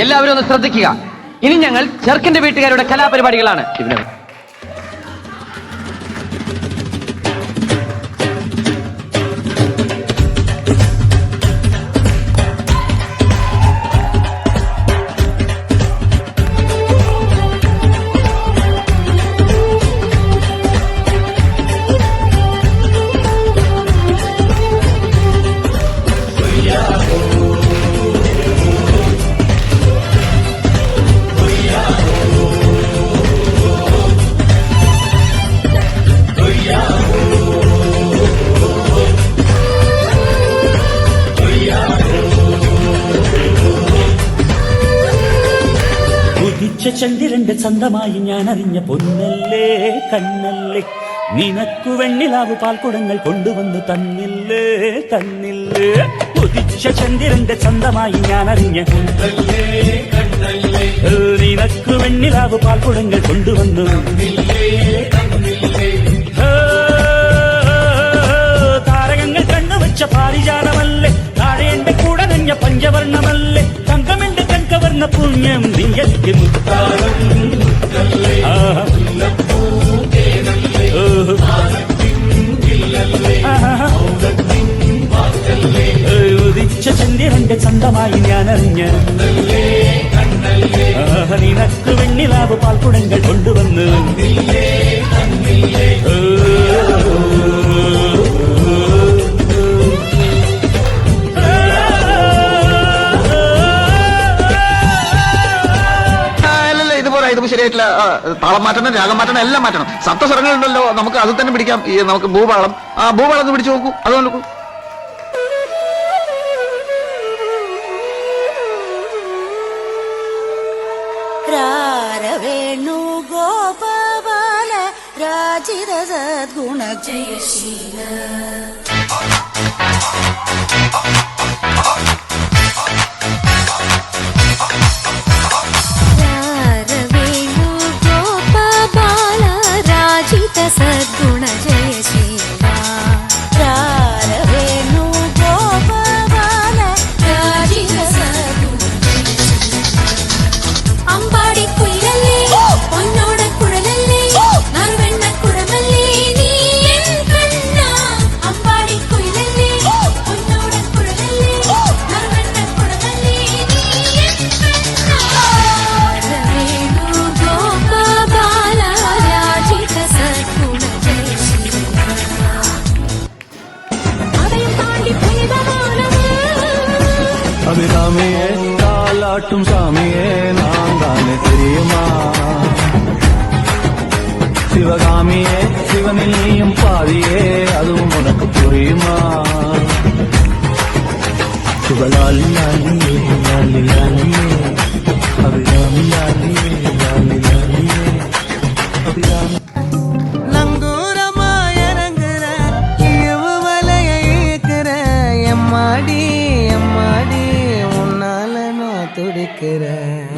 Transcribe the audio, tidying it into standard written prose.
എല്ലാവരും ഒന്ന് ശ്രദ്ധിക്കുക. ഇനി ഞങ്ങൾ ചെറുക്കന്റെ വീട്ടുകാരുടെ കലാപരിപാടികളാണ്. ചന്ദ്രന്റെ ചന്തമായി ഞാൻ അറിഞ്ഞ പൊന്നല്ലേ കണ്ണല്ലേ, നിനക്കു വെണ്ണിലാവു പാൽക്കുടങ്ങൾ കൊണ്ടുവന്നു തന്നില്ലേ തന്നില്ലേ. ഉദിച്ച ചന്ദ്രന്റെ ചന്തമായി ഞാൻ അറിഞ്ഞ പൊന്നല്ലേ കണ്ണല്ലേ, നിനക്കു വെണ്ണിലാവു പാൽക്കുടങ്ങൾ കൊണ്ടുവന്നു താരകങ്ങൾ കണ്ണുവച്ച പാരിജാതമല്ലേ, താഴെ എന്റെ കൂടെ നഞ്ഞ പഞ്ചവർണ്ണമല്ലേ, തങ്കമെന്റെ കൺകവർണ്ണ പുണ്യം നീയലിക്ക് മുത്താരം. ഉദിച്ച ചന്ദ്രന്റെ ചന്തമായി ഞാൻ അറിഞ്ഞ നിനക്ക് വെണ്ണിലാവ് പാൽക്കുടങ്ങൾ കൊണ്ടുവന്ന് ശരിയായിട്ടില്ല. താളം മാറ്റണം, രാഗം മാറ്റണം, എല്ലാം മാറ്റണം. സപ്തസ്വരങ്ങളുണ്ടല്ലോ, നമുക്ക് അത് തന്നെ പിടിക്കാം. നമുക്ക് ഭൂപാളം, ഭൂപാളം പിടിച്ചു നോക്കൂ. അത് നോക്കൂ. വേണു ഗോപാല രാജിത സദ്ഗുണ ജയശീല സദ്ഗുണ ജയശീല വേണു ഗോപാല രാജിത സദ്ഗുണ അമ്പാടി കുയിലല്ലേ പൊന്നോട കുഴലല്ലേ നറുവെണ്ണ കുടമല്ലേ നീ എൻ കണ്ണ. അമ്പാടി കുയിലല്ലേ പൊന്നോട കുഴലല്ലേ നറുവെണ്ണ കുടമല്ലേ നീ എൻ കണ്ണ. വേണു ഗോപാല രാജിത സദ്ഗുണ ജയശീല അതയം താണ്ടി அபிராமியே காலாட்டும் சாமியே நான் தானே தெரியுமா, சிவகாமியே சிவனில் நீயும் பாதியே அதுவும் உனக்கு புரியுமா. சிவலாலி லாலியே லாலி லாலியே அபிராமி லாலியே லாலி லாலியே அபிராமி. எம்மாடி எம்மாடி உன்னால நான் துடிக்கிறேன்.